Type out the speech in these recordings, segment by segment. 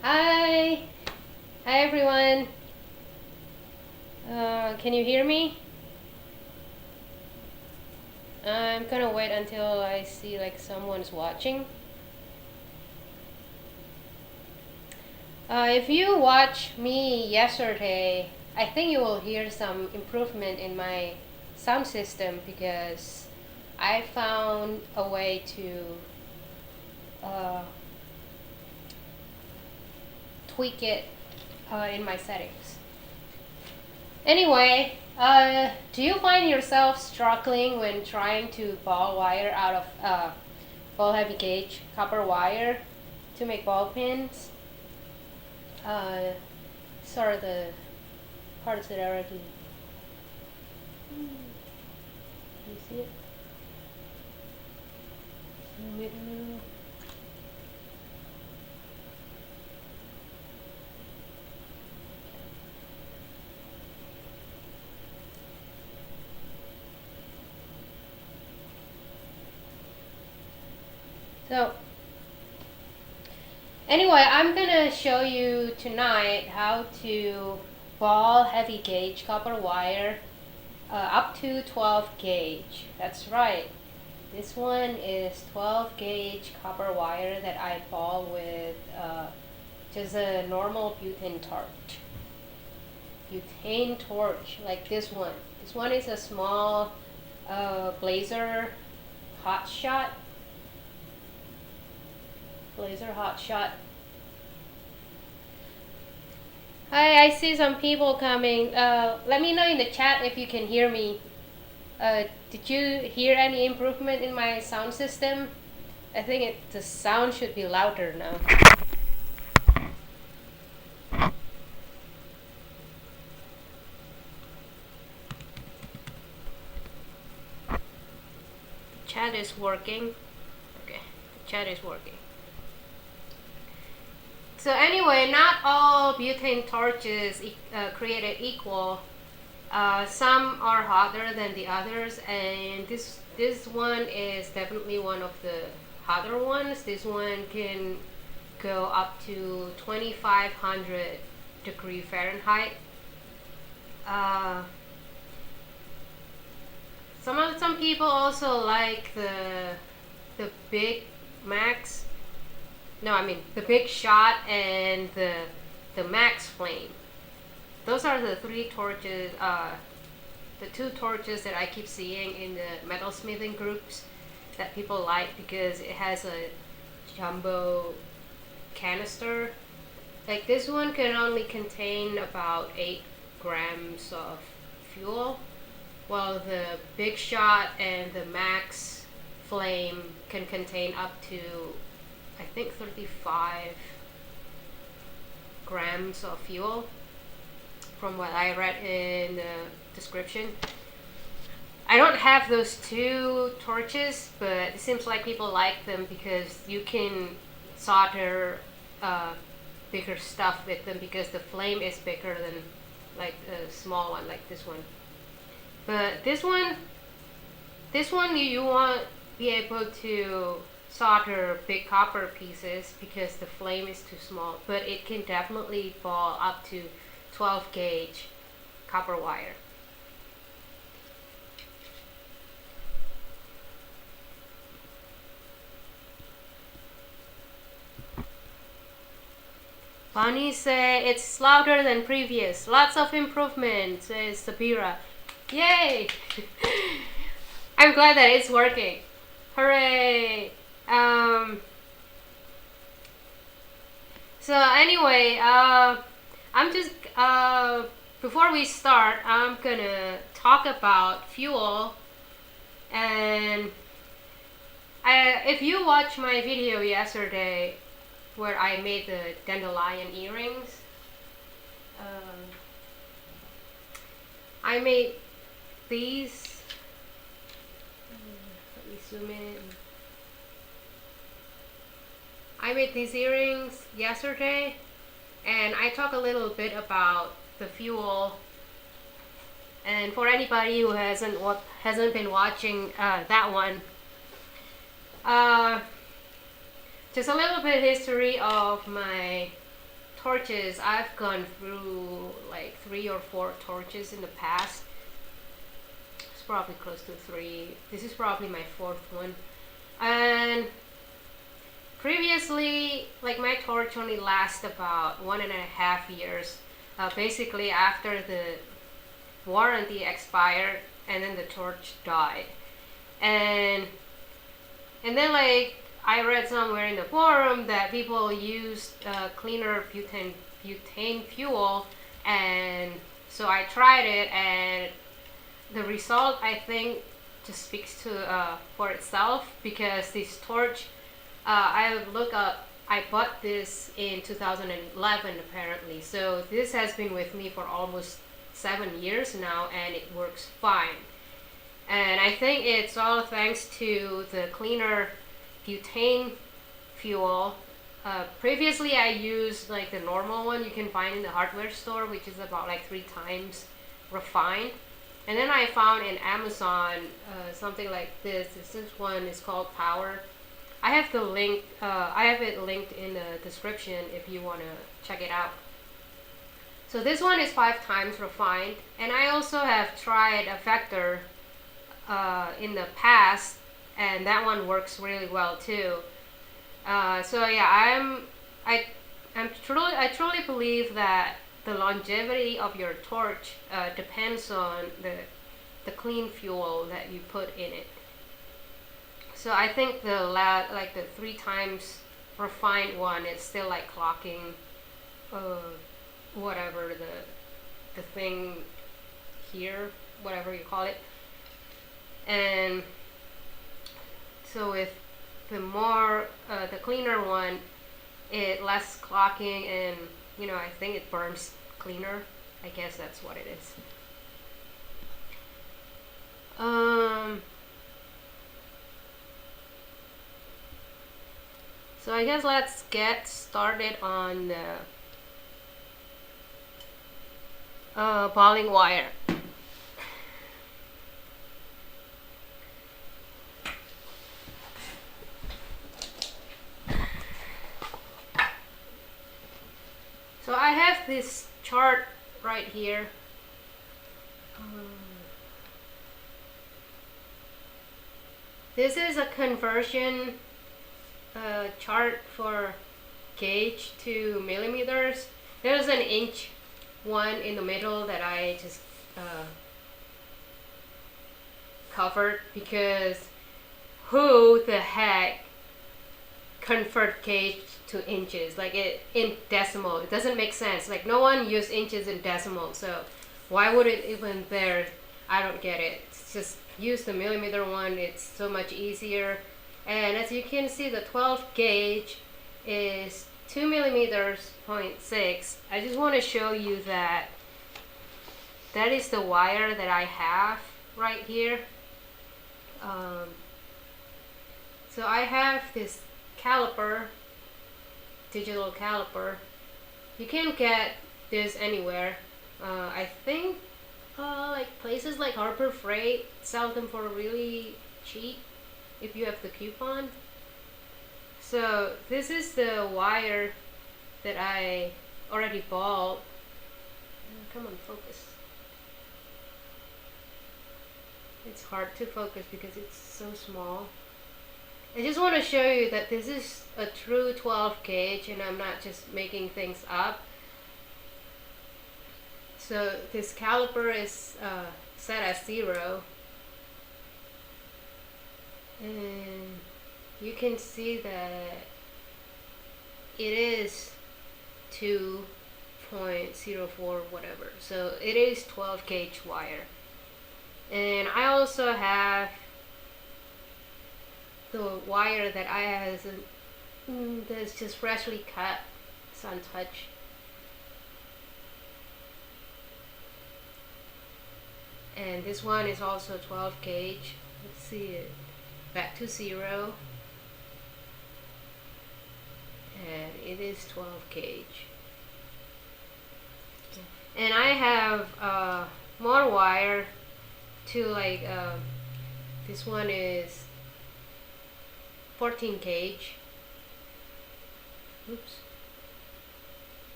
Hi! Hi everyone! Can you hear me? I'm gonna wait until I see like someone's watching. If you watch me yesterday, I think you will hear some improvement in my sound system because I found a way to uh, tweak it in my settings. Anyway, do you find yourself struggling when trying to ball wire out of ball heavy gauge copper wire to make ball pins? Uh, Sorry, the parts that are already. Can you see it? Zoom it in. So, anyway, I'm gonna show you tonight how to ball heavy gauge copper wire up to 12 gauge. That's right. This one is 12 gauge copper wire that I ball with just a normal butane torch. Butane torch, like this one. This one is a small blazer hot shot. Blazer hot shot. Hi, I see some people coming. Let me know in the chat if you can hear me. Did you hear any improvement in my sound system? I think the sound should be louder now. Chat is working. Okay, the chat is working. So anyway, not all butane torches created equal. Some are hotter than the others, and this one is definitely one of the hotter ones. This one can go up to 2500 degree Fahrenheit. Some people also like the big max. No, I mean the big shot and the max flame. Those are the three torches. The two torches that I keep seeing in the metalsmithing groups that people like because it has a jumbo canister. Like this one can only contain about 8 grams of fuel, while the big shot and the max flame can contain up to, I think, 35 grams of fuel from what I read in the description. I don't have those two torches, but it seems like people like them because you can solder bigger stuff with them because the flame is bigger than like a small one like this one. But this one you want be able to solder big copper pieces because the flame is too small, but it can definitely ball up to 12 gauge copper wire. Bonnie said it's louder than previous. Lots of improvement, says Sabira. Yay! I'm glad that it's working. Hooray! So anyway, I'm just before we start, I'm gonna talk about fuel. And if you watched my video yesterday where I made the dandelion earrings, I made these. Let me zoom in. I made these earrings yesterday, and I talk a little bit about the fuel. And for anybody who hasn't been watching that one, just a little bit history of my torches, I've gone through like 3 or 4 torches in the past. It's probably close to 3. This is probably my 4th one. And previously, like, my torch only lasts about 1.5 years. Basically, after the warranty expired, and then the torch died. And then, like, I read somewhere in the forum that people use cleaner butane fuel, and so I tried it, and the result, I think, just speaks to for itself, because this torch, I bought this in 2011 apparently, so this has been with me for almost 7 years now, and it works fine. And I think it's all thanks to the cleaner butane fuel. Previously I used like the normal one you can find in the hardware store, which is about like 3 times refined. And then I found in Amazon something like this. This one is called Power. I have the link. I have it linked in the description if you want to check it out. So this one is 5 times refined, and I also have tried a Vector in the past, and that one works really well too. So yeah, I truly believe that the longevity of your torch depends on the clean fuel that you put in it. So I think the 3 times refined one is still like clocking whatever the thing here, whatever you call it. And so with the cleaner one, it less clocking, and I think it burns cleaner. I guess that's what it is. So I guess let's get started on the balling wire. So I have this chart right here. This is a conversion chart for gauge to millimeters. There's an inch one in the middle that I just covered, because who the heck convert gauge to inches, like it in decimal? It doesn't make sense. Like, no one use inches in decimal, so why would it even there? I don't get it. It's just use the millimeter one. It's so much easier. And as you can see, the 12 gauge is 2 millimeters, 0.6. I just want to show you that is the wire that I have right here. So I have this caliper, digital caliper. You can get this anywhere. I think like places like Harbor Freight sell them for really cheap if you have the coupon. So this is the wire that I already bought. Come on, focus. It's hard to focus because it's so small. I just want to show you that this is a true 12 gauge, and I'm not just making things up. So this caliper is set as 0, and you can see that it is 2.04 whatever. So it is 12 gauge wire. And I also have the wire that I have that's just freshly cut, sun touch. And this one is also 12 gauge. Let's see it. Back to 0. And it is 12 gauge. And I have more wire to, like, this one is 14 gauge. Oops.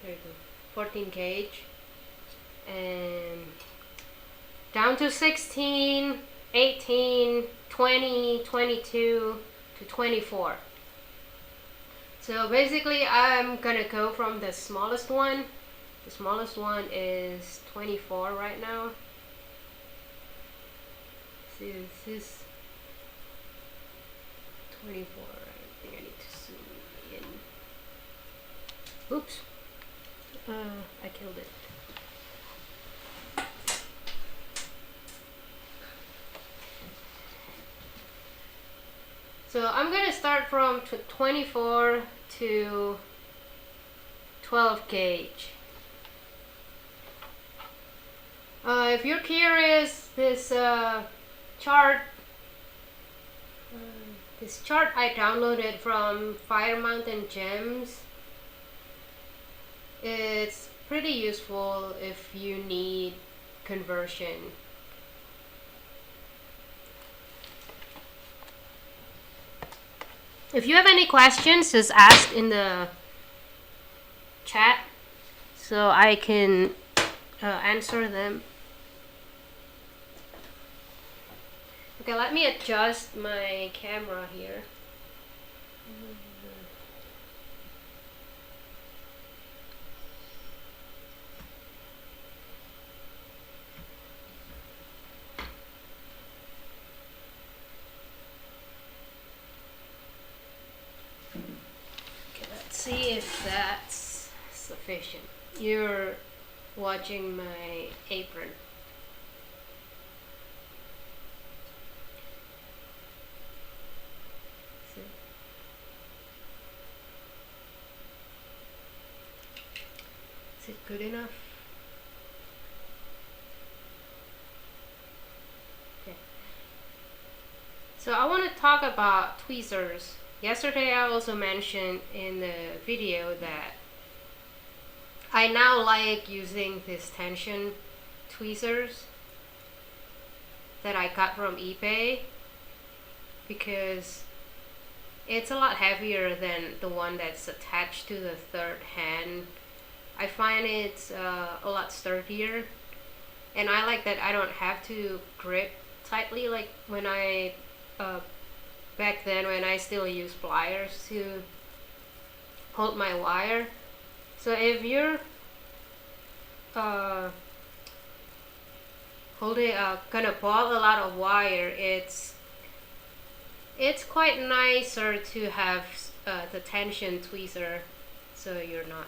there you go, 14 gauge, and down to 16, 18, 20, 22 to 24. So basically I'm gonna go from the smallest one. The smallest one is 24 right now. See, this is 24. I think I need to zoom in. Oops. I killed it. So I'm gonna start from 24 to 12 gauge. If you're curious, this chart I downloaded from Fire Mountain Gems. It's pretty useful if you need conversion. If you have any questions, just ask in the chat so I can answer them. Okay, let me adjust my camera here. Okay, let's see if that's sufficient. You're watching my apron. Is it good enough? Okay. So I want to talk about tweezers. Yesterday I also mentioned in the video that I now like using this tension tweezers that I got from eBay because it's a lot heavier than the one that's attached to the third hand. I find it's a lot sturdier, and I like that I don't have to grip tightly like when I back then when I still use pliers to hold my wire. So if you're gonna ball a lot of wire, it's quite nicer to have the tension tweezer, so you're not.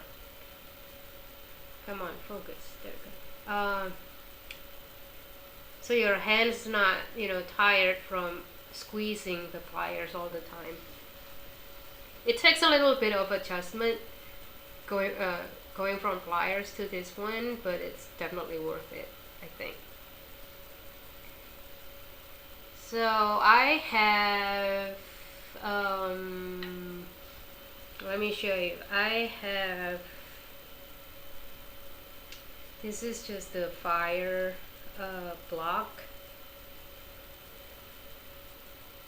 Come on, focus. There we go. So your hand's not, tired from squeezing the pliers all the time. It takes a little bit of adjustment going from pliers to this one, but it's definitely worth it, I think. So I have, let me show you. I have, this is just the fire block,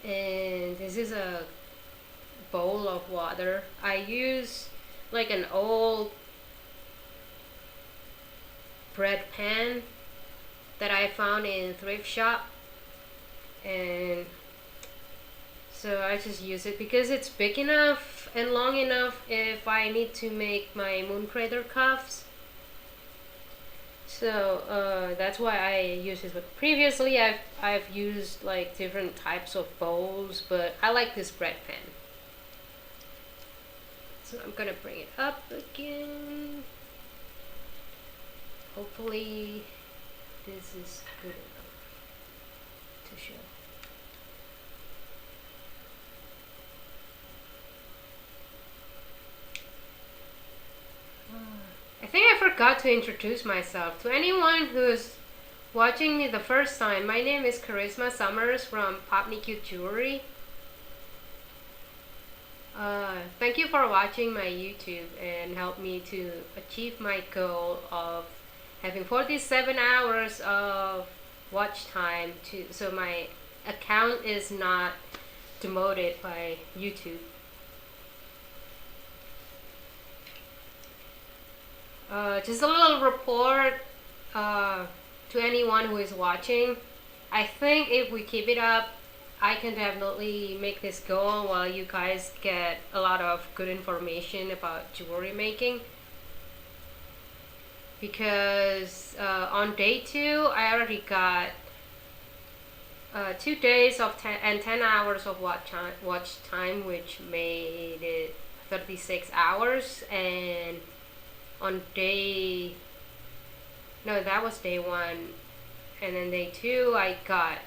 and this is a bowl of water. I use like an old bread pan that I found in thrift shop, and so I just use it because it's big enough and long enough if I need to make my moon crater cuffs. So that's why I use it. But previously I've used like different types of bowls, but I like this bread pan. So I'm gonna bring it up again. Hopefully this is good enough to show. I think I forgot to introduce myself. To anyone who's watching me the first time, my name is Charisma Summers from Popnicute Jewelry. Thank you for watching my YouTube and help me to achieve my goal of having 47 hours of watch time so my account is not demoted by YouTube. Just a little report to anyone who is watching. I think if we keep it up, I can definitely make this go on while you guys get a lot of good information about jewelry making. Because on day 2, I already got 2 days of 10 hours of watch time, which made it 36 hours. And on that was day 1, and then day 2 I got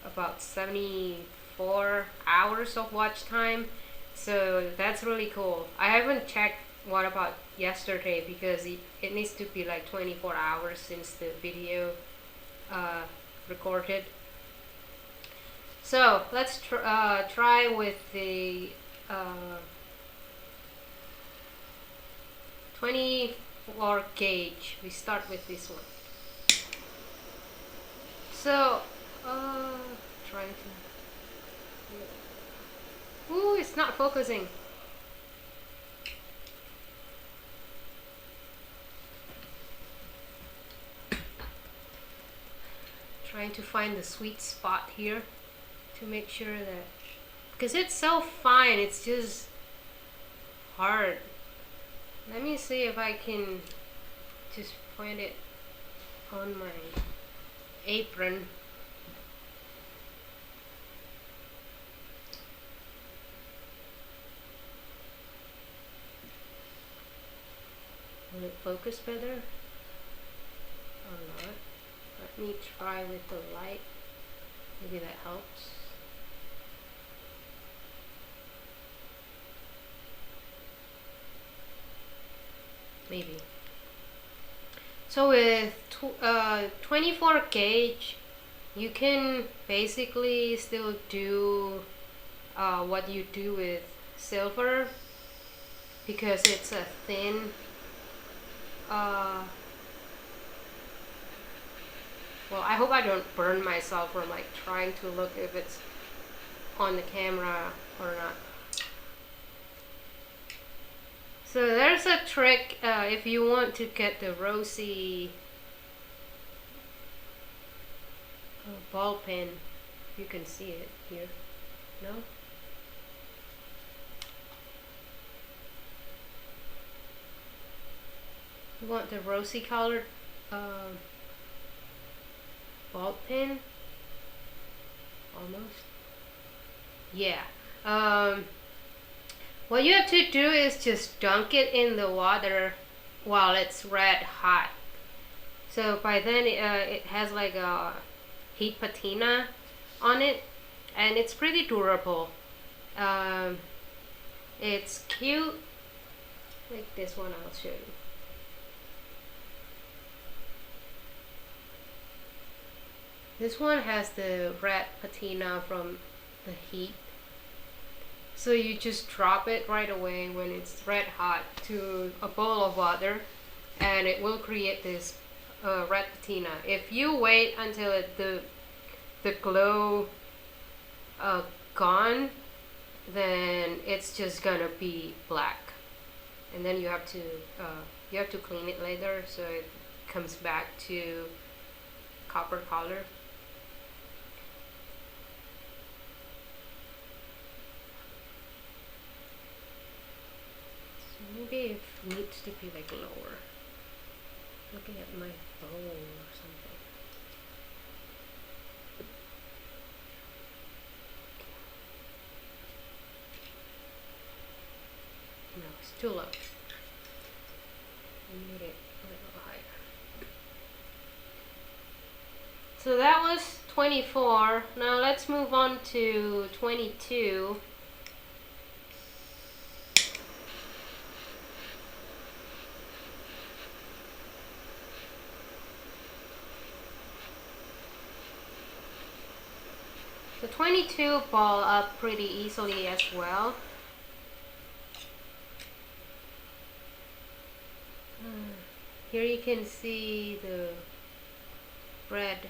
about 74 hours of watch time, so that's really cool. I haven't checked what about yesterday because it needs to be like 24 hours since the video recorded. So let's try with the 24 gauge. We start with this one. So trying to. Ooh, it's not focusing. Trying to find the sweet spot here to make sure that, because it's so fine, it's just hard. Let me see if I can just point it on my apron. Will it focus better or not? Let me try with the light. Maybe that helps. Maybe. So with 24 gauge, you can basically still do what you do with silver, because it's a thin well, I hope I don't burn myself from like trying to look if it's on the camera or not. So there's a trick if you want to get the rosy ball pen. You can see it here. No? You want the rosy colored ball pen? Almost. Yeah. What you have to do is just dunk it in the water while it's red hot. So by then it has like a heat patina on it, and it's pretty durable. It's cute. Like this one, I'll show you. This one has the red patina from the heat. So you just drop it right away when it's red hot to a bowl of water, and it will create this red patina. If you wait until the glow gone, then it's just gonna be black, and then you have to clean it later so it comes back to copper color. Maybe it needs to be like lower. Looking at my phone or something. No, it's too low. I need it a little higher. So that was 24. Now let's move on to 22. The 22 ball up pretty easily as well. Here you can see the red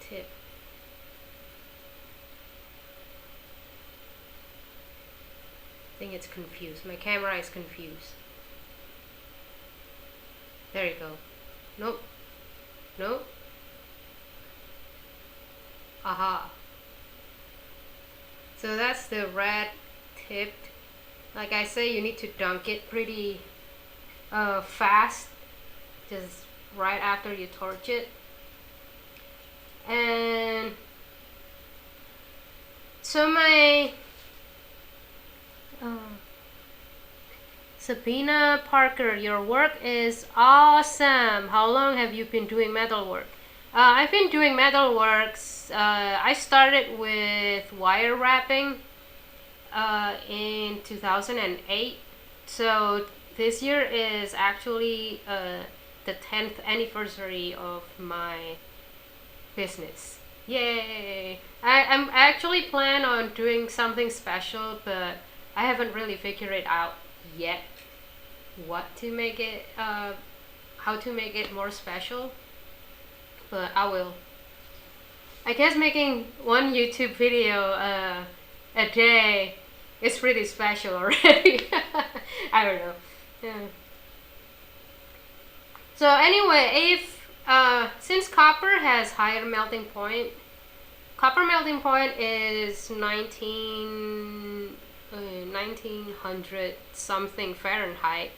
tip. think it's confused. My camera is confused. There you go. Nope. Nope. Aha. So that's the red tipped. Like I say, you need to dunk it pretty fast, just right after you torch it. And so my Sabina Parker, your work is awesome. How long have you been doing metal work? I've been doing metal works. I started with wire wrapping in 2008. So this year is actually the 10th anniversary of my business. Yay! I'm actually plan on doing something special, but I haven't really figured it out yet. What to make it, how to make it more special, but I will. I guess making one YouTube video a day is pretty special already. I don't know. Yeah. So anyway, if since copper has higher melting point, copper melting point is 1900 something Fahrenheit,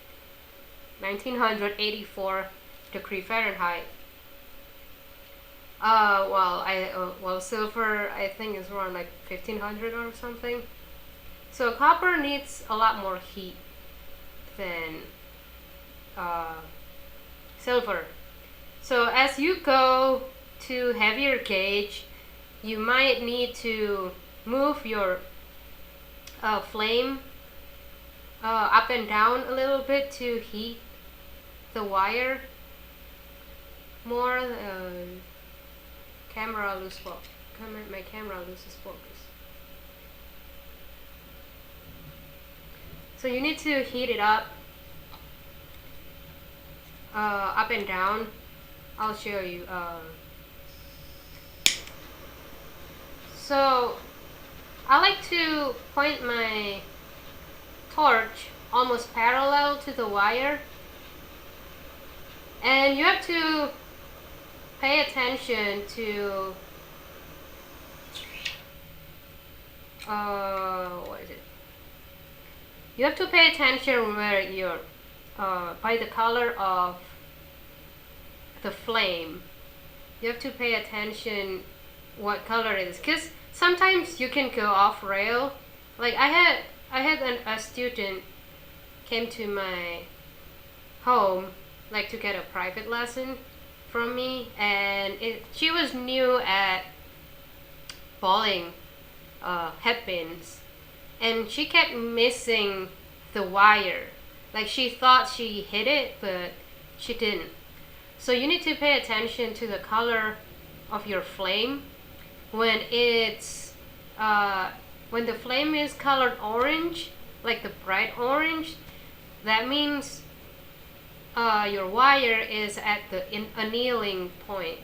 1984 degree Fahrenheit. Well, silver I think is around like 1500 or something. So copper needs a lot more heat than silver. So as you go to heavier gauge, you might need to move your flame up and down a little bit to heat the wire more. Camera loses focus. My camera loses focus. So you need to heat it up and down. I'll show you. So I like to point my torch almost parallel to the wire, and you have to pay attention to what is it? You have to pay attention where you're by the color of the flame. You have to pay attention what color it is, because sometimes you can go off rail. Like I had a student came to my home like to get a private lesson from me, and she was new at balling headpins, and she kept missing the wire. Like she thought she hit it, but she didn't. So you need to pay attention to the color of your flame. When it's when the flame is colored orange, like the bright orange, that means your wire is at the annealing point.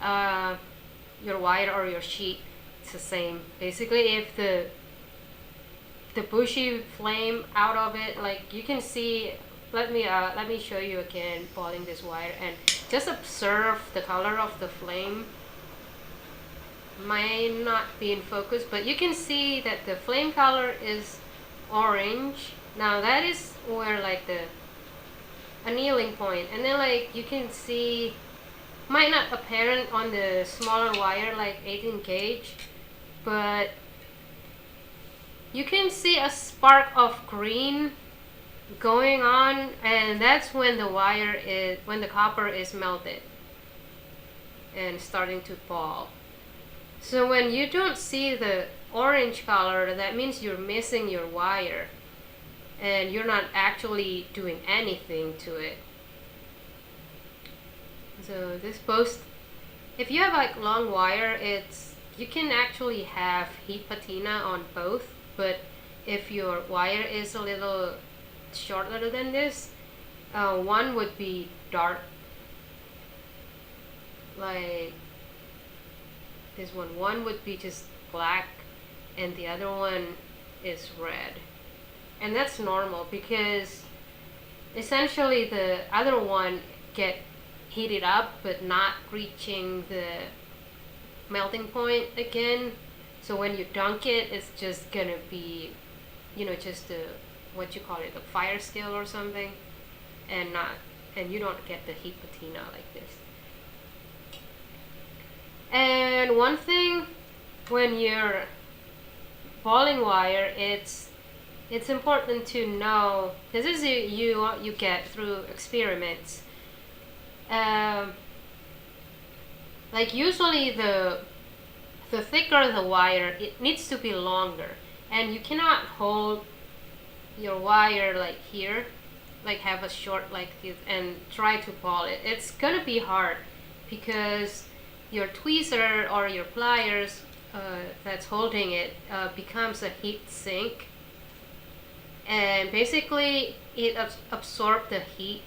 Your wire or your sheet, it's the same. Basically, if the bushy flame out of it, like you can see. Let me show you again balling this wire, and just observe the color of the flame. Might not be in focus, but you can see that the flame color is orange. Now that is where like the annealing point, and then like you can see, might not apparent on the smaller wire like 18 gauge, but you can see a spark of green going on, and that's when the copper is melted and starting to ball. So when you don't see the orange color, that means you're missing your wire and you're not actually doing anything to it. So this post, if you have like long wire, you can actually have heat patina on both, but if your wire is a little shorter than this, one would be dark, like this one would be just black, and the other one is red. And that's normal because essentially the other one get heated up but not reaching the melting point again. So when you dunk it, it's just gonna be, just a, what you call it, a fire still or something, and you don't get the heat patina like this. And one thing, when you're balling wire, it's important to know, this is you get through experiments. Like usually the thicker the wire, it needs to be longer, and you cannot hold your wire like here, like have a short like this and try to ball it. It's gonna be hard because your tweezer or your pliers that's holding it becomes a heat sink, and basically it absorbs the heat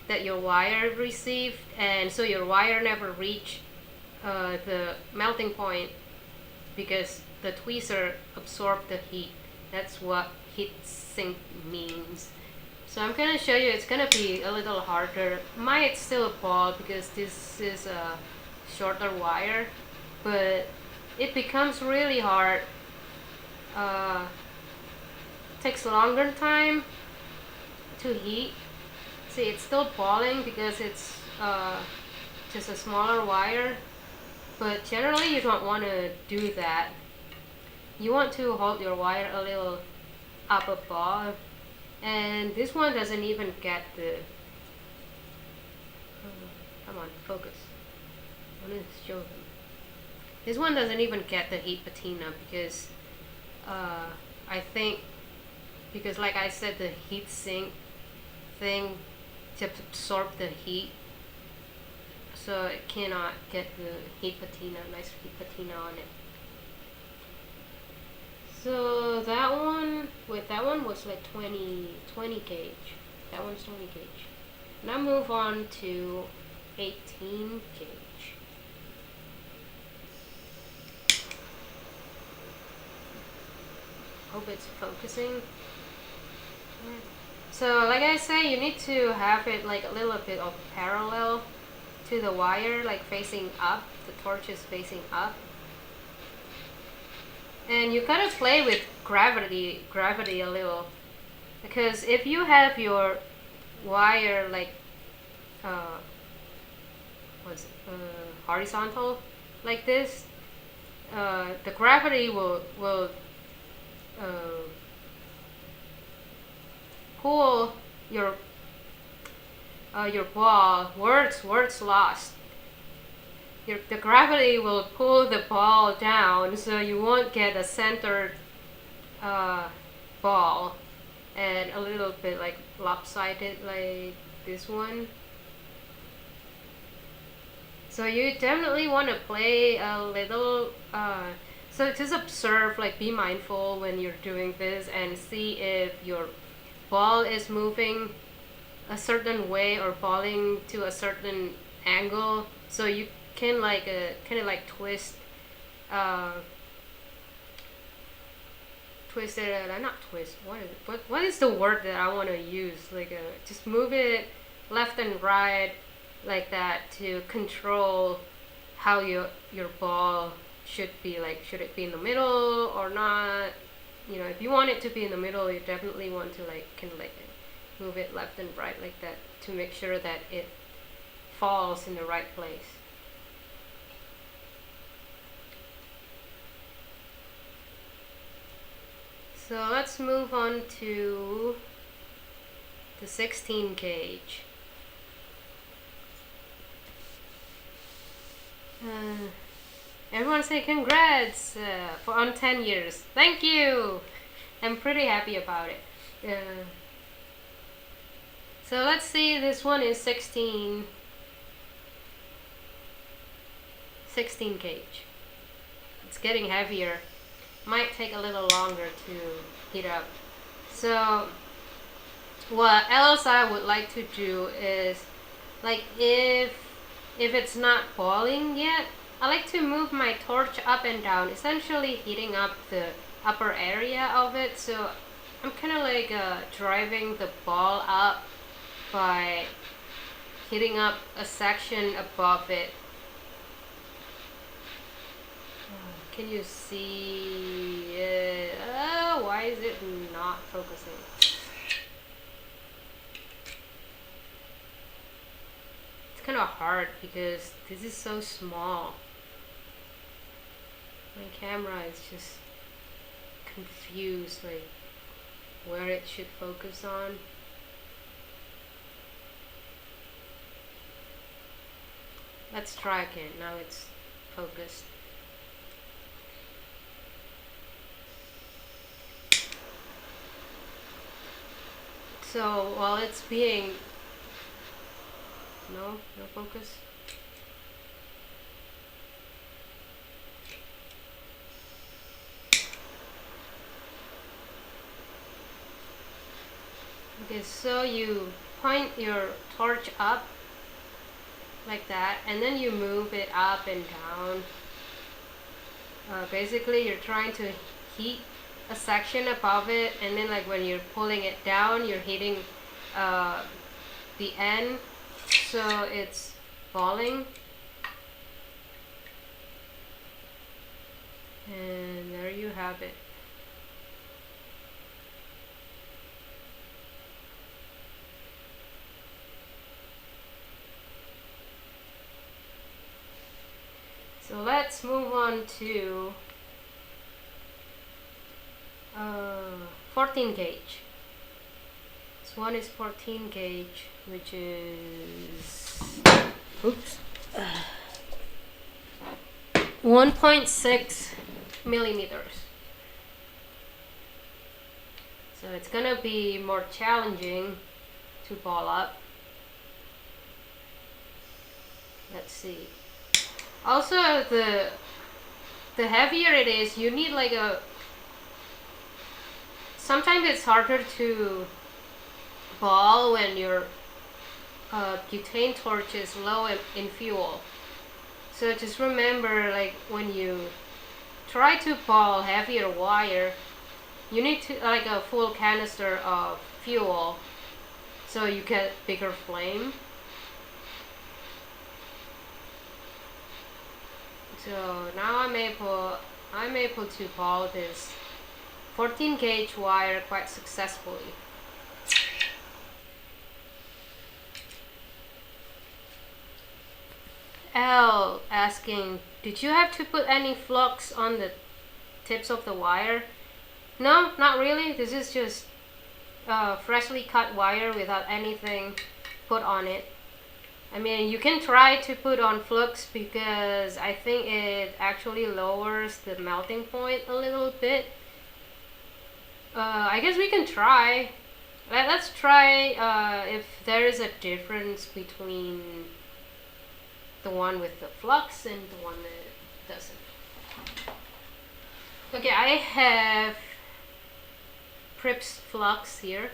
that your wire received, and so your wire never reached the melting point because the tweezer absorbed the heat. That's what heat sink means. So I'm gonna show you, it's gonna be a little harder. Might still ball because this is a shorter wire, but it becomes really hard. Takes longer time to heat. See, it's still balling because it's just a smaller wire, but generally you don't want to do that. You want to hold your wire a little up above, and this one doesn't even get the come on, focus. I want to show them. This one doesn't even get the heat patina because I think, because like I said, the heat sink thing to absorb the heat, so it cannot get the heat patina, nice heat patina on it. So that one was like 20 gauge. That one's 20 gauge. Now move on to 18 gauge. Hope it's focusing. So like I say, you need to have it like a little bit of parallel to the wire, like facing up. The torch is facing up. And you gotta play with gravity a little, because if you have your wire like horizontal like this, the gravity will pull your ball. Words lost. The gravity will pull the ball down, so you won't get a centered ball and a little bit like lopsided like this one. So you definitely want to play a little, so just observe, like be mindful when you're doing this and see if your ball is moving a certain way or balling to a certain angle, so you can like kind of like twist it, not twist, what is the word that I want to use, like just move it left and right like that to control how your ball should be, like should it be in the middle or not. If you want it to be in the middle, you definitely want to like kind of like move it left and right like that to make sure that it falls in the right place. So let's move on to the 16 gauge. Everyone say congrats on 10 years. Thank you. I'm pretty happy about it. So let's see, this one is 16 gauge. It's getting heavier. Might take a little longer to heat up. So what else I would like to do is, like if it's not boiling yet, I like to move my torch up and down, essentially heating up the upper area of it. So I'm kind of like driving the ball up by hitting up a section above it. Can you see it? Why is it not focusing? It's kind of hard because this is so small. My camera is just confused, like where it should focus on. Let's try again. Now it's focused. So while it's being no focus. Okay, so you point your torch up like that, and then you move it up and down. Basically, you're trying to heat a section above it, and then like when you're pulling it down, you're hitting the end, so it's falling. And there you have it. So let's move on to 14 gauge. This one is 14 gauge, which is 1.6 millimeters. So it's gonna be more challenging to ball up. Let's see. Also, the heavier it is, you need like a. Sometimes it's harder to ball when your butane torch is low in fuel. So just remember, like when you try to ball heavier wire, you need to like a full canister of fuel, so you get bigger flame. So now I'm able to ball this 14 gauge wire quite successfully. L asking, did you have to put any flux on the tips of the wire? No, not really. This is just freshly cut wire without anything put on it. I mean, you can try to put on flux because I think it actually lowers the melting point a little bit. I guess we can try. Let's try if there is a difference between the one with the flux and the one that doesn't. Okay, I have Prips Flux here.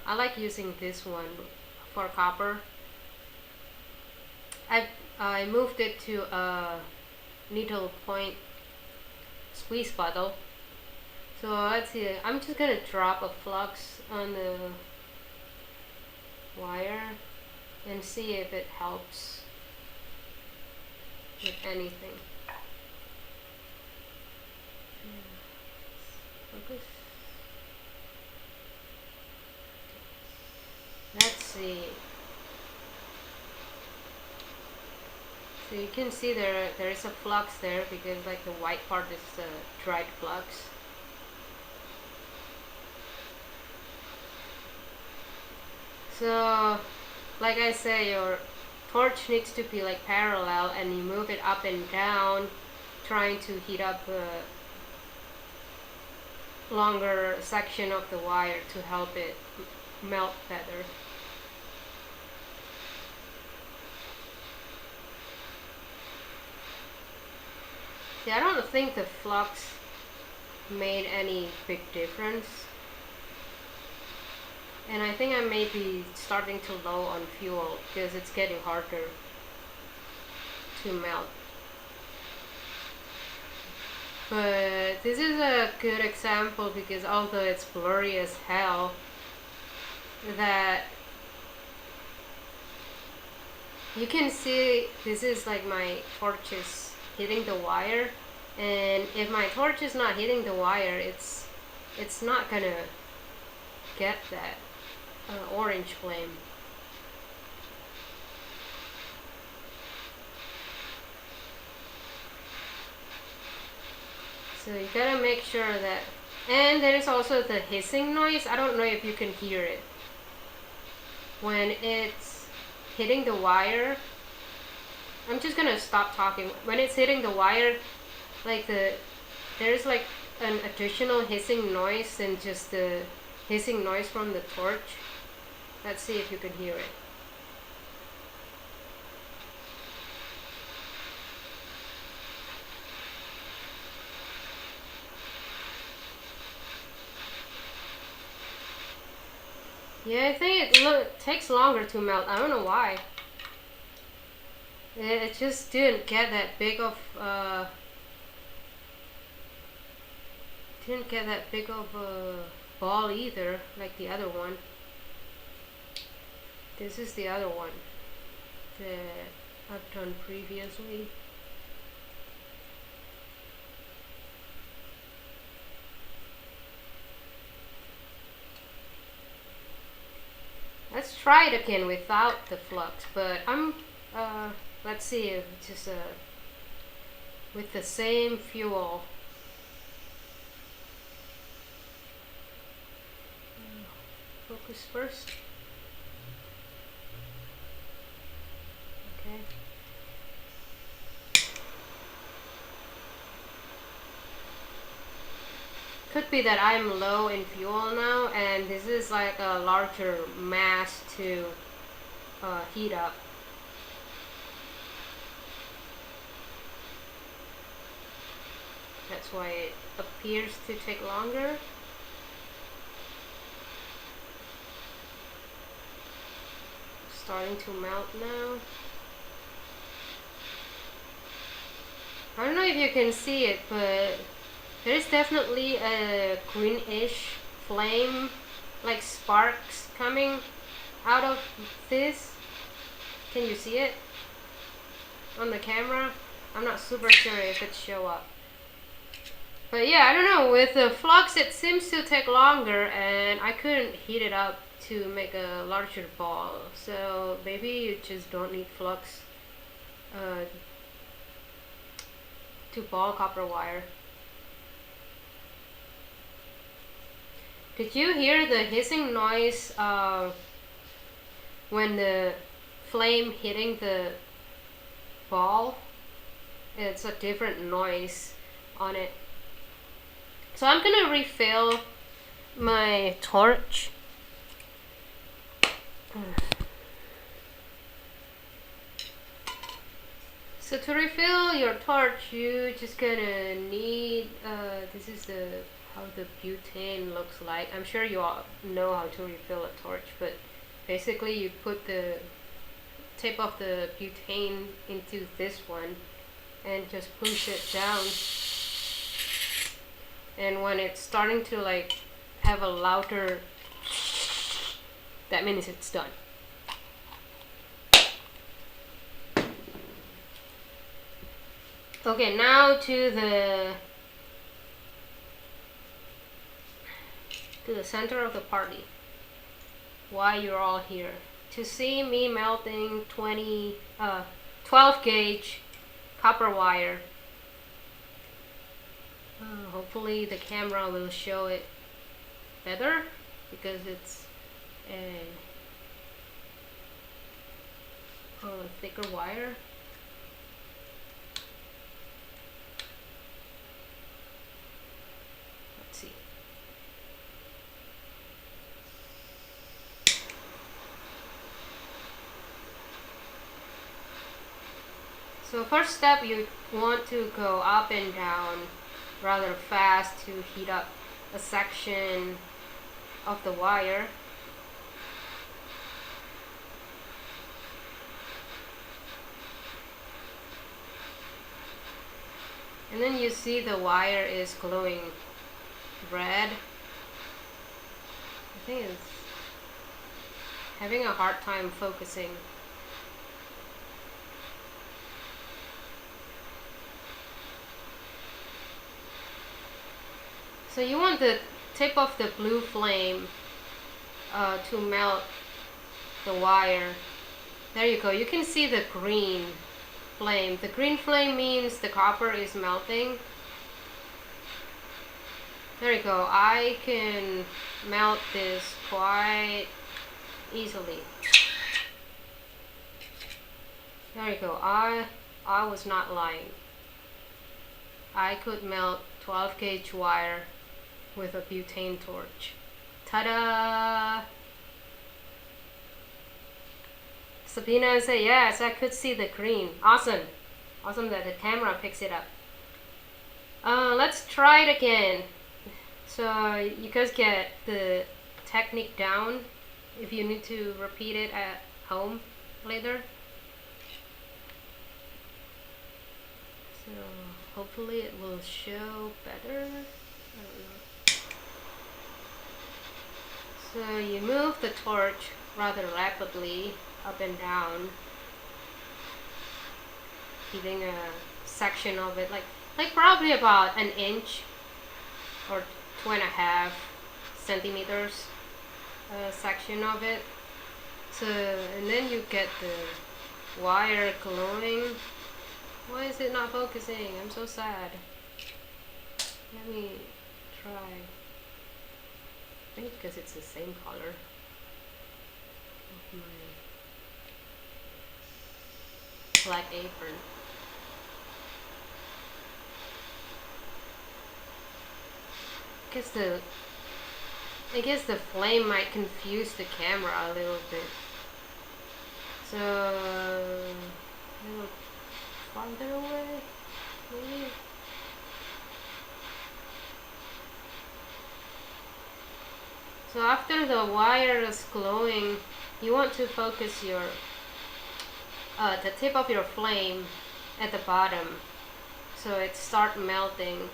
I like using this one for copper. I moved it to a needle point squeeze bottle. So let's see, I'm just gonna drop a flux on the wire and see if it helps with anything. Focus. Let's see. So you can see there is a flux there because like the white part is dried flux. So like I say, your torch needs to be like parallel and you move it up and down trying to heat up a longer section of the wire to help it melt better. See, I don't think the flux made any big difference. And I think I may be starting to low on fuel because it's getting harder to melt. But this is a good example because although it's blurry as hell, that you can see this is like my torch is hitting the wire, and if my torch is not hitting the wire, it's not gonna get that orange flame. So you gotta make sure that, and there's also the hissing noise. I don't know if you can hear it when it's hitting the wire. I'm just gonna stop talking. When it's hitting the wire, like there's like an additional hissing noise than just the hissing noise from the torch. Let's see if you can hear it. Yeah, I think it takes longer to melt. I don't know why. It just didn't get that big of a ball either, like the other one. This is the other one that I've done previously. Let's try it again without the flux, but let's see if just with the same fuel. Focus first. Okay. Could be that I'm low in fuel now, and this is like a larger mass to heat up. That's why it appears to take longer. Starting to melt now. I don't know if you can see it, but there is definitely a greenish flame, like sparks coming out of this. Can you see it on the camera? I'm not super sure if it show up. But yeah, I don't know, with the flux it seems to take longer, and I couldn't heat it up to make a larger ball. So maybe you just don't need flux to ball copper wire. Did you hear the hissing noise when the flame hitting the ball? It's a different noise on it. So I'm gonna refill my torch. So to refill your torch, you just gonna need this is how the butane looks like. I'm sure you all know how to refill a torch, but basically you put the tip of the butane into this one and just push it down. And when it's starting to like have a louder, that means it's done. Okay, now to the center of the party. Why you're all here? To see me melting 12 gauge copper wire. Hopefully the camera will show it better because it's a thicker wire. Let's see. So first step, you want to go up and down rather fast to heat up a section of the wire. And then you see the wire is glowing red. I think it's having a hard time focusing. So you want the tip of the blue flame to melt the wire. There you go. You can see the green flame. The green flame means the copper is melting. There you go. I can melt this quite easily. There you go. I was not lying. I could melt 12 gauge wire with a butane torch. Ta-da! Sabina said, yes, I could see the green. Awesome. Awesome that the camera picks it up. Let's try it again. So you guys get the technique down if you need to repeat it at home later. So hopefully it will show better. I don't know. So you move the torch rather rapidly up and down, giving a section of it like probably about an inch or 2.5 centimeters section of it. So and then you get the wire glowing. Why is it not focusing? I'm so sad. Let me try. I think because it's the same color of my black apron. I guess the flame might confuse the camera a little bit. So a little farther away, maybe. So after the wire is glowing, you want to focus your the tip of your flame at the bottom, so it start melting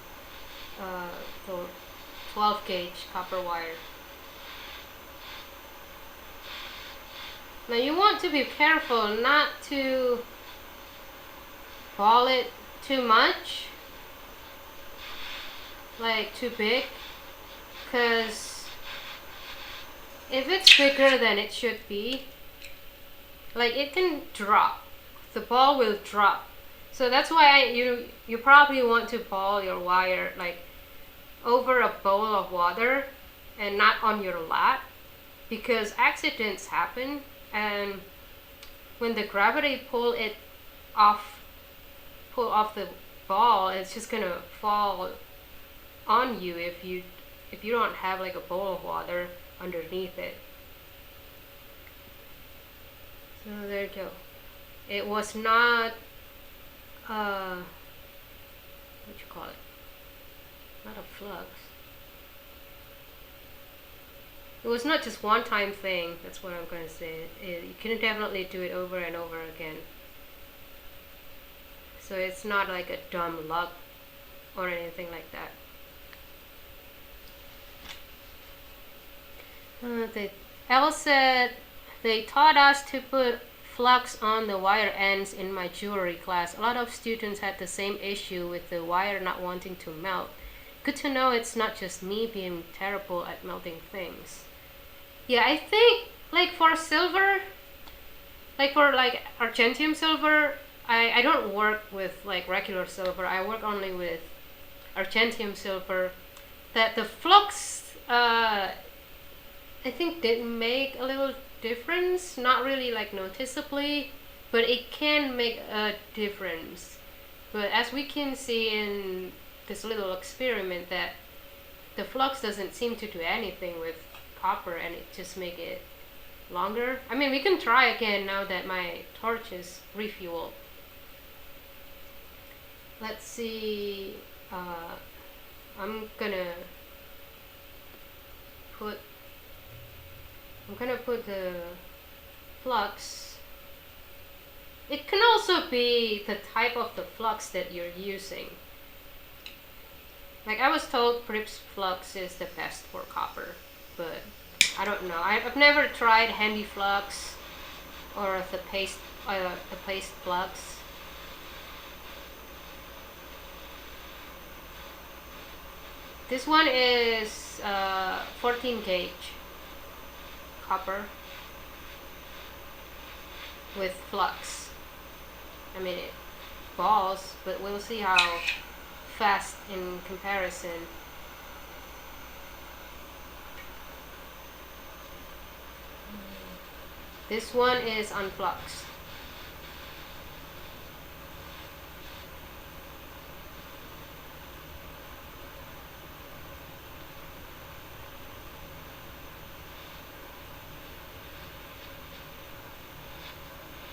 the 12 gauge copper wire. Now you want to be careful not to ball it too much, like too big, because if it's bigger than it should be, like it can drop. The ball will drop. So that's why you probably want to ball your wire like over a bowl of water and not on your lap, because accidents happen, and when the gravity pull off the ball, it's just gonna fall on you if you don't have like a bowl of water underneath it. So there you go. It was not what you call it? Not a flux. It was not just one time thing. That's what I'm gonna say. You can definitely do it over and over again. So it's not like a dumb luck or anything like that. Alice said they taught us to put flux on the wire ends in my jewelry class. A lot of students had the same issue with the wire not wanting to melt. Good to know it's not just me being terrible at melting things. Yeah, I think like for silver, like for like argentium silver, I don't work with like regular silver. I work only with argentium silver. That the flux I think did make a little difference, not really like noticeably, but it can make a difference. But as we can see in this little experiment, that the flux doesn't seem to do anything with copper, and it just make it longer. I mean, we can try again now that my torch is refueled. Let's see. I'm gonna put the flux. It can also be the type of the flux that you're using. Like I was told Prips Flux is the best for copper, but I don't know. I've never tried Handy Flux or the paste Flux. This one is 14 gauge copper with flux. I mean it balls, but we'll see how fast in comparison. This one is on flux.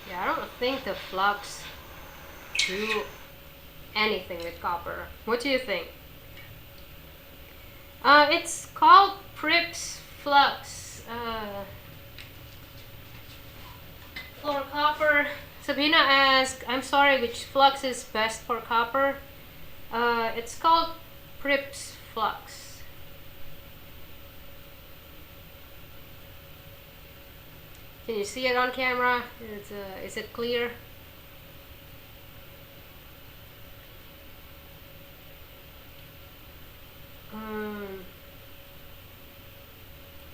Yeah, I don't think the flux do anything with copper. What do you think? It's called Prips Flux. For copper, Sabina asked, I'm sorry, which flux is best for copper? It's called Prips Flux. Can you see it on camera? Is it clear?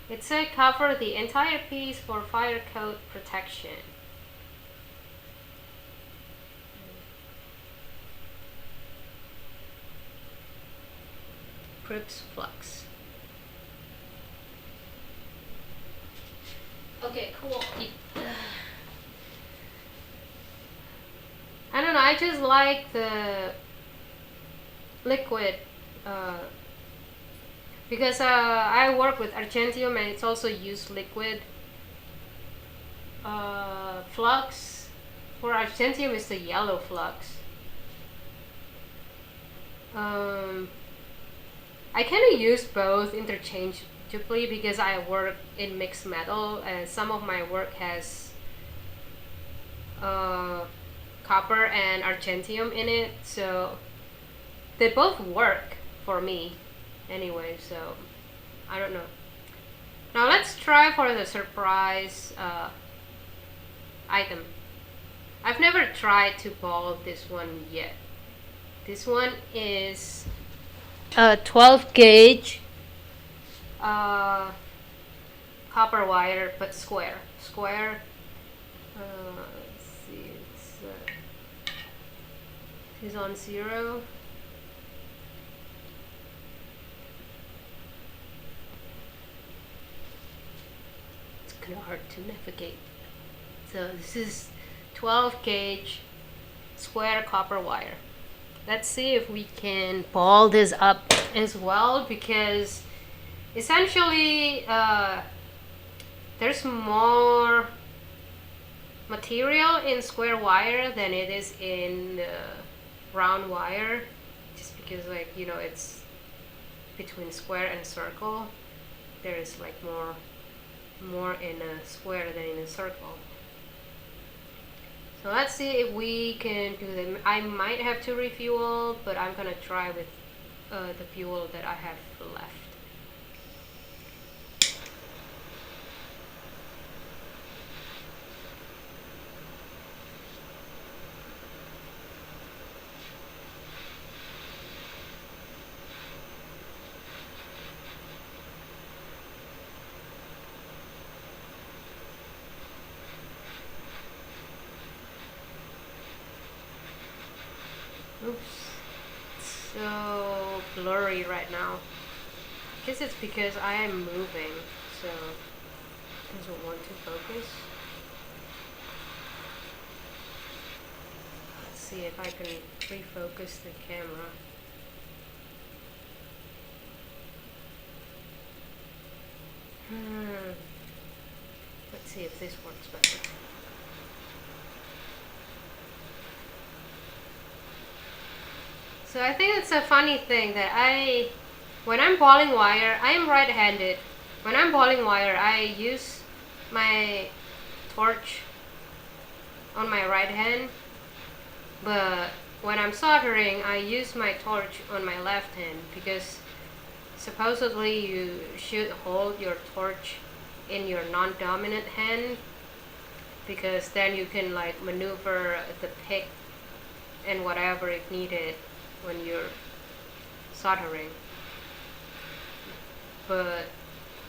It said cover the entire piece for fire coat protection. Prips Flux. Okay, cool. I don't know, I just like the liquid because I work with Argentium and it's also used liquid. Flux for Argentium is the yellow flux. I kind of use both interchangeably because I work in mixed metal and some of my work has copper and Argentium in it, so they both work for me anyway, so I don't know. Now let's try for the surprise item. I've never tried to ball this one yet. This one is a 12 gauge copper wire, but square. Let's see, it's on 0. It's kind of hard to navigate. So this is 12 gauge square copper wire. Let's see if we can ball this up as well, because essentially there's more material in square wire than it is in round wire, just because, like, you know, it's between square and circle. There is like more in a square than in a circle. So let's see if we can do them. I might have to refuel, but I'm gonna try with the fuel that I have left. Oops, it's so blurry right now. I guess it's because I am moving, so it doesn't want to focus. Let's see if I can refocus the camera. Let's see if this works better. So I think it's a funny thing that when I'm balling wire, I am right-handed. When I'm balling wire, I use my torch on my right hand, but when I'm soldering, I use my torch on my left hand because supposedly you should hold your torch in your non-dominant hand, because then you can like maneuver the pick and whatever if needed when you're soldering. But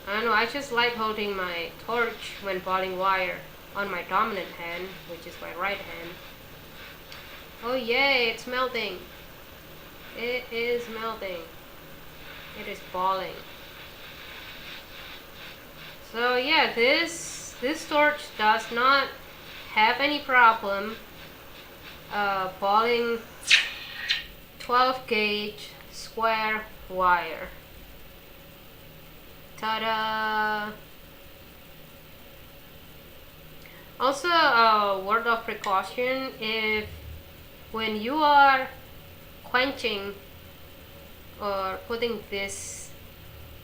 I don't know, I just like holding my torch when balling wire on my dominant hand, which is my right hand. Oh yay, it's melting. It is melting. It is balling. So yeah, this torch does not have any problem balling 12 gauge square wire. Ta-da! Also, a word of precaution: if when you are quenching or putting this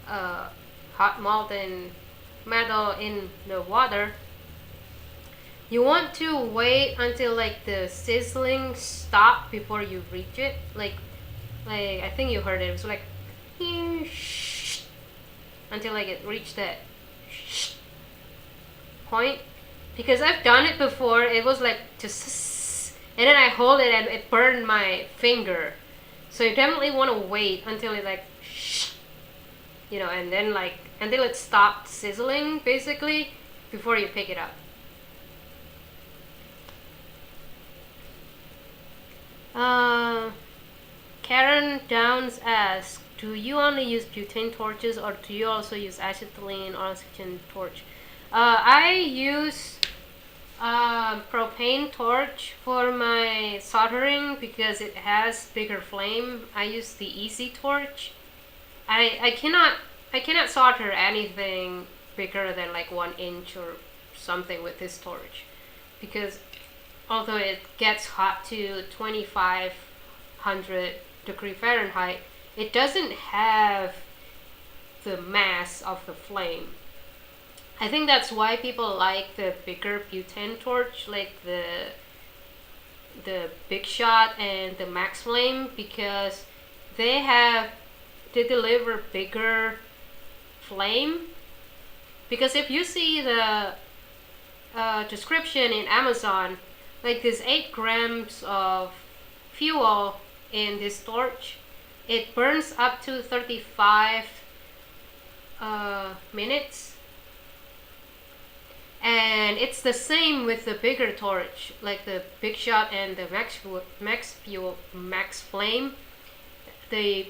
hot molten metal in the water, you want to wait until like the sizzling stop before you reach it. Like I think you heard it. It was like until like it reached that point. Because I've done it before. It was like just, and then I hold it and it burned my finger. So you definitely want to wait until it like, you know, and then like until it stopped sizzling basically before you pick it up. Karen Downs asks, do you only use butane torches or do you also use acetylene or oxygen torch? I use propane torch for my soldering because it has bigger flame. I use the easy torch. I cannot solder anything bigger than like 1 inch or something with this torch, because although it gets hot to 2500 degree Fahrenheit, it doesn't have the mass of the flame. I think that's why people like the bigger butane torch, like the Big Shot and the Max Flame, because they deliver bigger flame. Because if you see the description in Amazon, like this 8 grams of fuel in this torch, it burns up to 35 minutes. And it's the same with the bigger torch, like the Big Shot and the Max Flame. They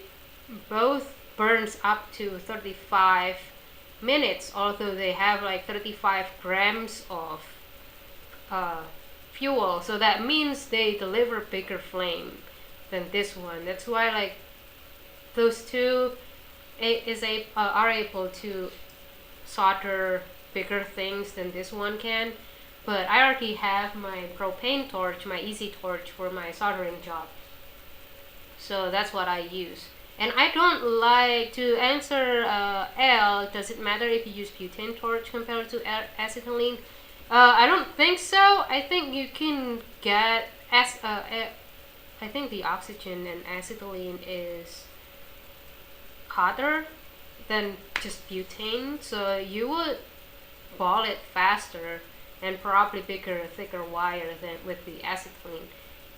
both burns up to 35 minutes, although they have like 35 grams of fuel. So that means they deliver bigger flame than this one. That's why like those two are able to solder bigger things than this one can. But I already have my propane torch, my easy torch, for my soldering job, so that's what I use. And I don't like to answer L, does it matter if you use butane torch compared to acetylene? I don't think so. I think you can get I think the oxygen and acetylene is hotter than just butane, so you would ball it faster and probably bigger, thicker wire than with the acetylene.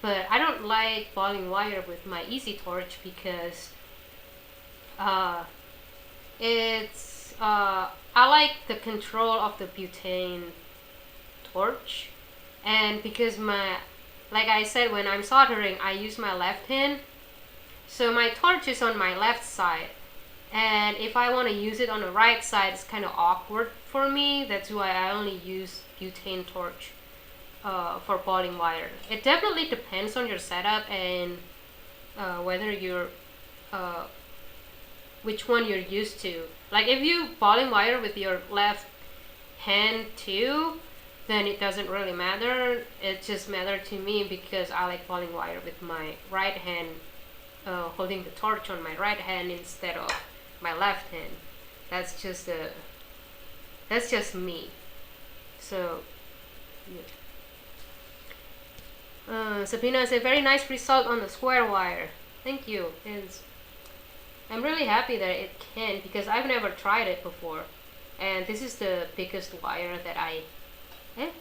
But I don't like balling wire with my easy torch because I like the control of the butane torch, and because like I said, when I'm soldering I use my left hand, so my torch is on my left side, and if I want to use it on the right side it's kind of awkward for me. That's why I only use butane torch for balling wire. It definitely depends on your setup and whether you're which one you're used to. Like if you balling wire with your left hand too, then it doesn't really matter. It just matters to me because I like balling wire with my right hand, holding the torch on my right hand instead of my left hand. That's just me. So yeah. Sabina said, very nice result on the square wire. Thank you. I'm really happy that it can, because I've never tried it before. And this is the biggest wire that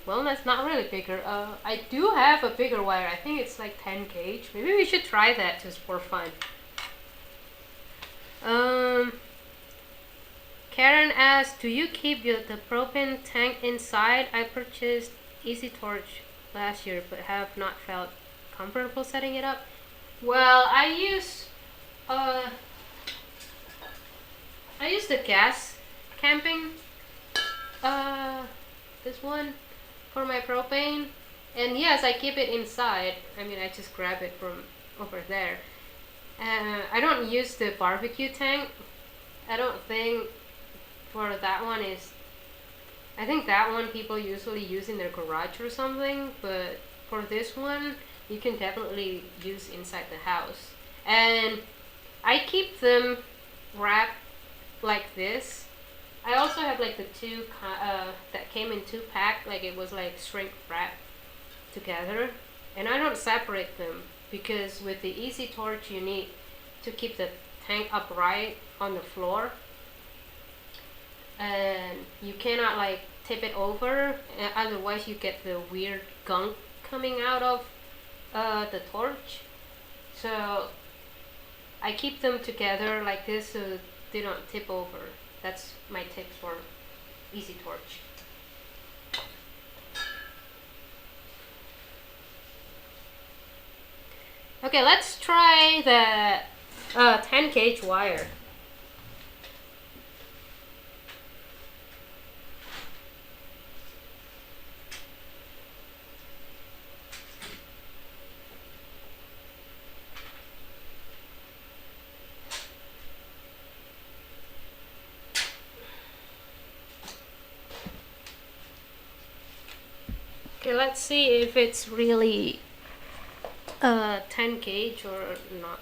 well, that's not really bigger. I do have a bigger wire. I think it's like 10 gauge. Maybe we should try that just for fun. Karen asked, do you keep the propane tank inside? I purchased Easy Torch last year, but have not felt comfortable setting it up. Well, I use the gas camping this one for my propane, and yes, I keep it inside. I mean, I just grab it from over there. I don't use the barbecue tank. I don't think for that one I think that one people usually use in their garage or something, but for this one you can definitely use inside the house. And I keep them wrapped like this. I also have like the two that came in 2-pack, like it was like shrink wrap together, and I don't separate them because with the Easy Torch you need to keep the tank upright on the floor, and you cannot like tip it over, otherwise you get the weird gunk coming out of the torch. So I keep them together like this so they don't tip over. That's my tips for Easy Torch. Okay, let's try the 10 gauge wire. Okay, let's see if it's really 10 gauge or not.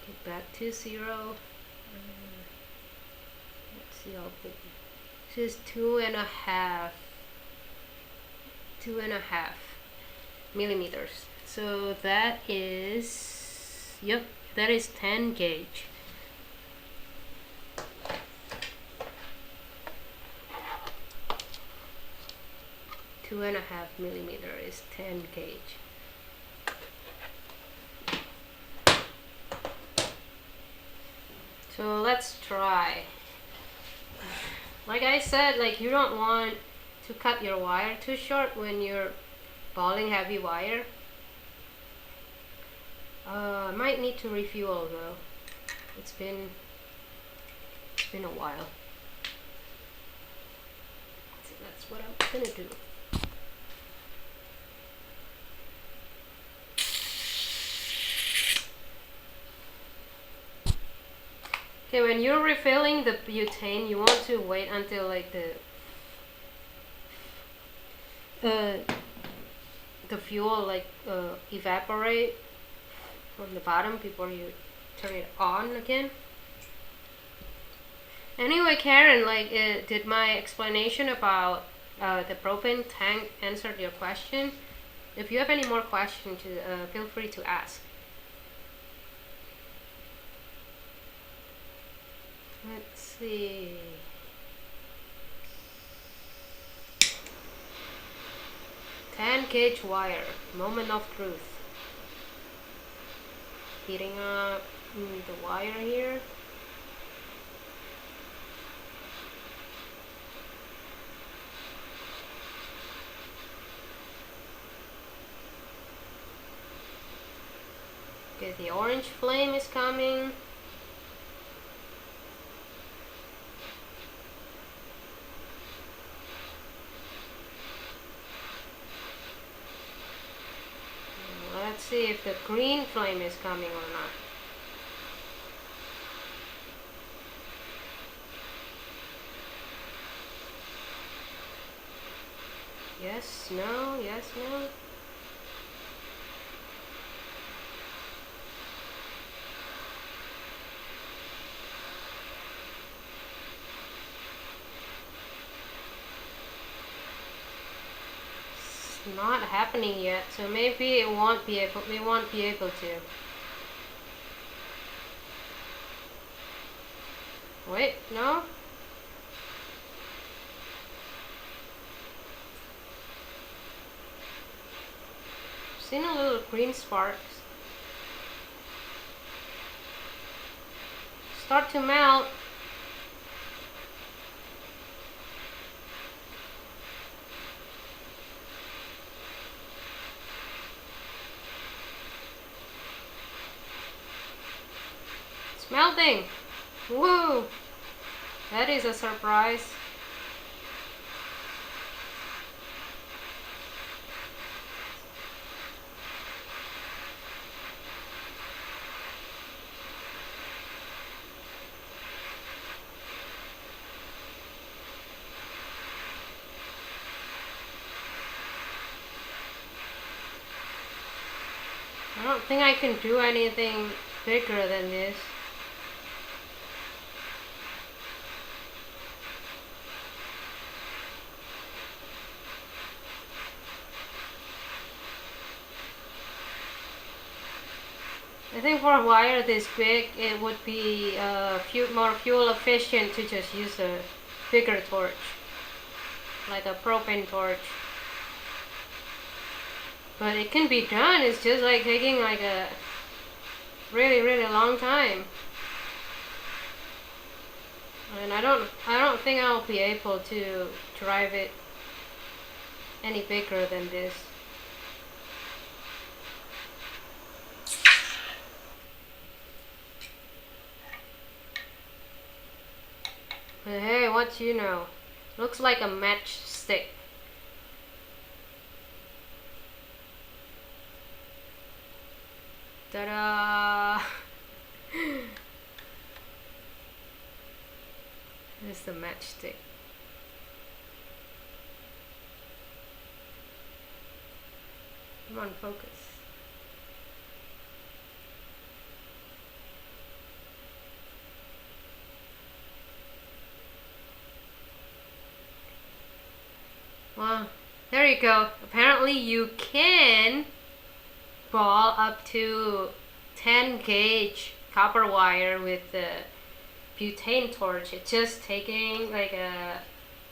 Get back to 0. Let's see how big. This is 2.5 millimeters. So that is, yep, that is 10 gauge. Two and a half millimeter is 10 gauge. So let's try. Like I said, like you don't want to cut your wire too short when you're balling heavy wire. I might need to refuel though. It's been a while. So that's what I'm gonna do. Okay, when you're refilling the butane, you want to wait until like the fuel like evaporate from the bottom before you turn it on again. Anyway, Karen, like did my explanation about the propane tank answer your question? If you have any more questions, feel free to ask. Let's see. Ten gauge wire. Moment of truth. Heating up the wire here. Okay, the orange flame is coming. Let's see if the green flame is coming or not. Yes, no, yes, no. not happening yet, so maybe it won't be able. We won't be able to. Wait, no. Seen a little green sparks. Start to melt. It's melting. Woo! That is a surprise. I don't think I can do anything bigger than this. I think for a wire this big, it would be more fuel efficient to just use a bigger torch, like a propane torch. But it can be done. It's just like taking like a really long time. And I don't think I'll be able to drive it any bigger than this. But hey, what you know? Looks like a matchstick. Ta-da! This is the matchstick. Come on, focus. Well, there you go. Apparently you can ball up to 10 gauge copper wire with the butane torch. It's just taking like a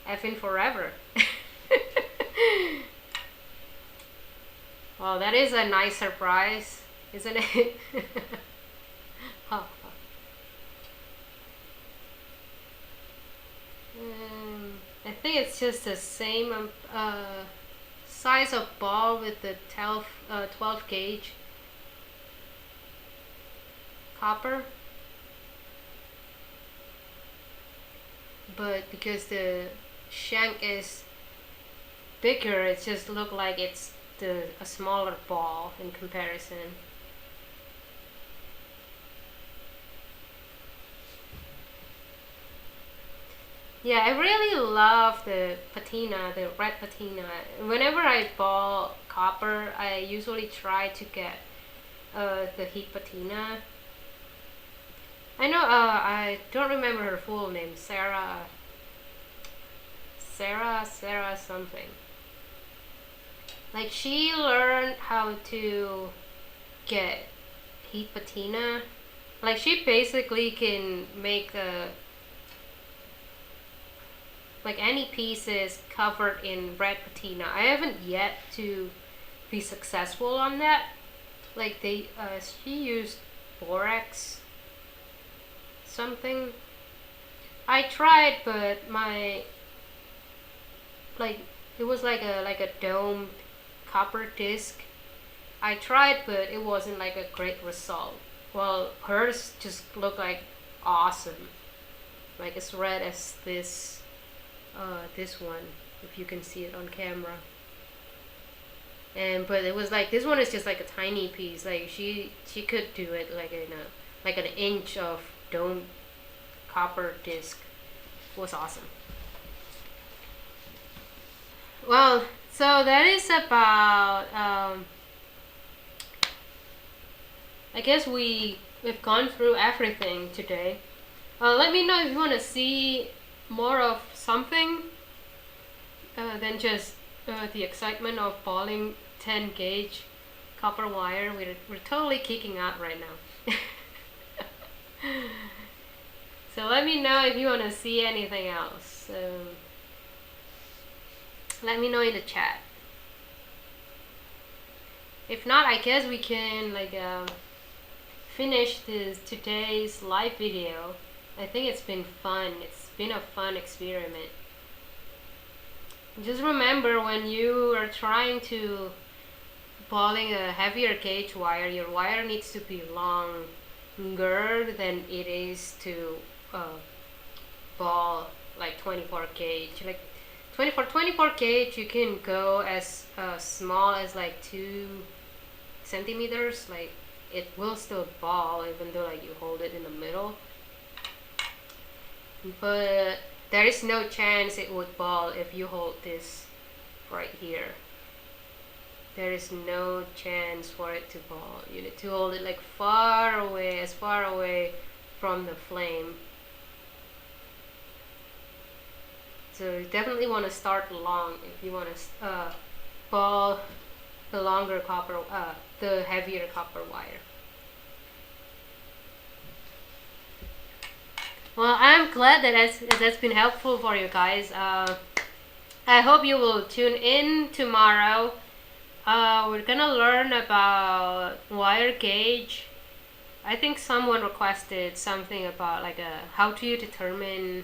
effing forever. Well, that is a nice surprise, isn't it? Oh. I think it's just the same size of ball with the 12 gauge copper, but because the shank is bigger, it just looks like it's a smaller ball in comparison. Yeah, I really love the patina, the red patina. Whenever I ball copper, I usually try to get the heat patina. I know, I don't remember her full name, Sarah something. Like, she learned how to get heat patina. Like, she basically can make like any pieces covered in red patina. I haven't yet to be successful on that. Like, she used borax something. I tried, but it was like a domed copper disc. I tried, but it wasn't like a great result. Well, hers just looked like awesome. Like as red as this one, if you can see it on camera. But it was like, this one is just like a tiny piece. Like she could do it like in like an inch of domed copper disc. It was awesome. Well, so that is about I guess we've gone through everything today. Let me know if you want to see more of something than just the excitement of balling 10 gauge copper wire. We're totally kicking out right now. So let me know if you want to see anything else. Let me know in the chat. If not, I guess we can finish today's live video. I think it's been fun. It's been a fun experiment. Just remember, when you are trying to balling a heavier gauge wire, your wire needs to be longer than it is to ball like 24 gauge. Like 24 gauge, you can go as small as like 2 centimeters. Like it will still ball even though like you hold it in the middle. But there is no chance it would ball if you hold this right here. There is no chance for it to ball. You need to hold it like far away, as far away from the flame. So you definitely want to start long if you want to ball the longer copper, the heavier copper wire. Well, I'm glad that that's been helpful for you guys. I hope you will tune in tomorrow. We're gonna learn about wire gauge. I think someone requested something about like how to determine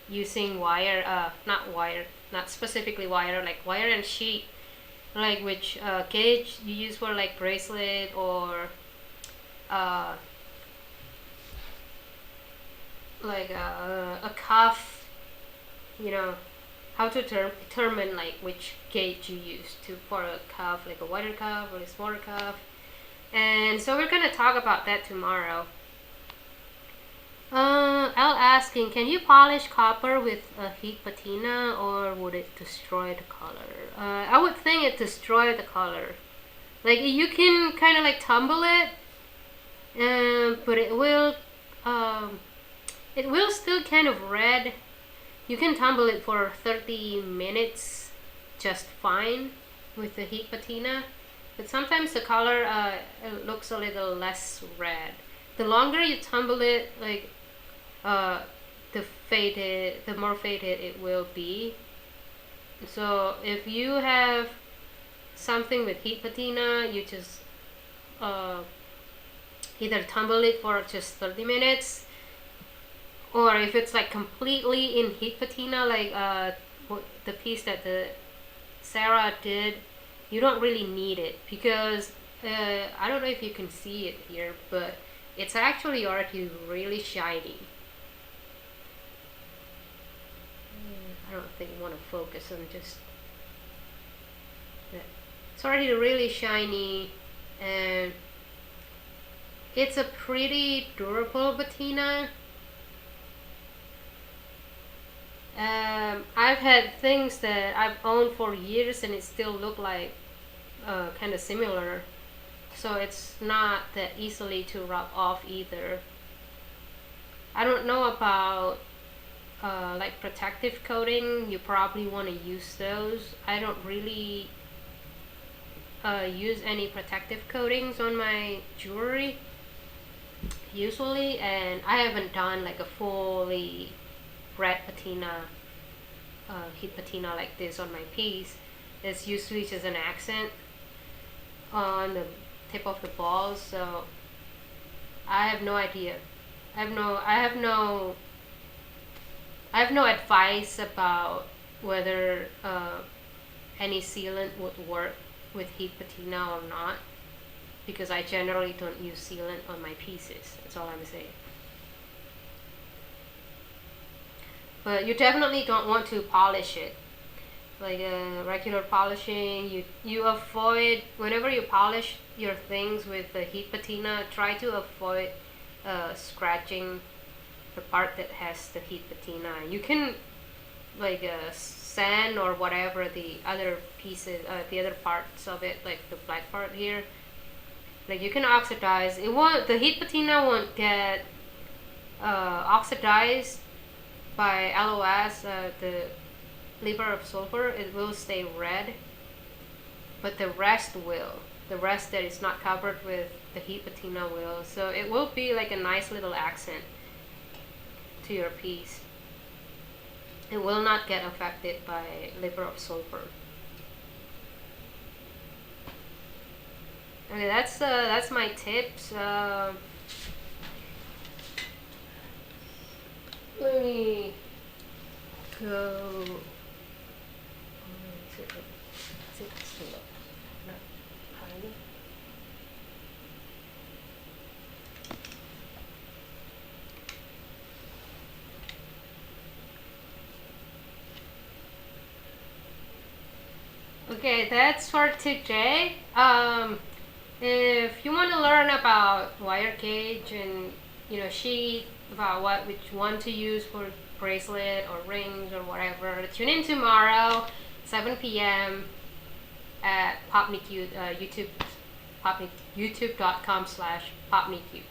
using wire, not specifically wire, like wire and sheet, like which gauge you use for like bracelet or like a cuff, you know, how to determine like which gauge you use for a cuff, like a wider cuff or a smaller cuff. And so we're gonna talk about that tomorrow. Al asking, can you polish copper with a heat patina or would it destroy the color? I would think it destroy the color. Like you can kind of like tumble it, but it will still kind of red. You can tumble it for 30 minutes just fine with the heat patina, but sometimes the color it looks a little less red. The longer you tumble it, like the more faded it will be. So if you have something with heat patina, you just either tumble it for just 30 minutes, or if it's like completely in heat patina, like the piece that Sarah did, you don't really need it because I don't know if you can see it here, but it's actually already really shiny. I don't think I want to focus on just that. It's already really shiny, and it's a pretty durable patina. I've had things that I've owned for years and it still look like kind of similar, so it's not that easily to rub off either. I don't know about like protective coating. You probably want to use those. I don't really use any protective coatings on my jewelry usually, and I haven't done like a fully red patina, heat patina like this on my piece. It's usually just an accent on the tip of the balls, so I have no idea. I have no advice about whether any sealant would work with heat patina or not, because I generally don't use sealant on my pieces. That's all I'm saying. But you definitely don't want to polish it like regular polishing. You avoid, whenever you polish your things with the heat patina, try to avoid scratching the part that has the heat patina. You can like sand or whatever the other pieces, the other parts of it, like the black part here, like you can oxidize it. The heat patina won't get oxidized by LOS, liver of sulfur, it will stay red, but the rest will. The rest that is not covered with the heat patina will. So it will be like a nice little accent to your piece. It will not get affected by liver of sulfur. Okay, that's my tips. Let me go. Okay, that's for today. If you want to learn about wire gauge and sheet, about which one to use for bracelet or rings or whatever, tune in tomorrow, 7 p.m. at Popnicute, youtube.com/Popnicute.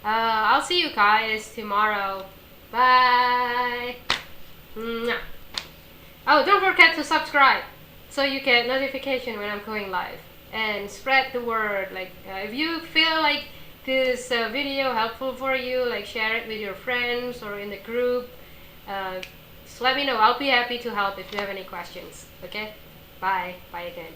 I'll see you guys tomorrow. Bye. Mwah. Oh, don't forget to subscribe so you get notification when I'm going live, and spread the word. Like if you feel like this video helpful for you, like share it with your friends or in the group. Just let me know. I'll be happy to help if you have any questions. Okay, bye again.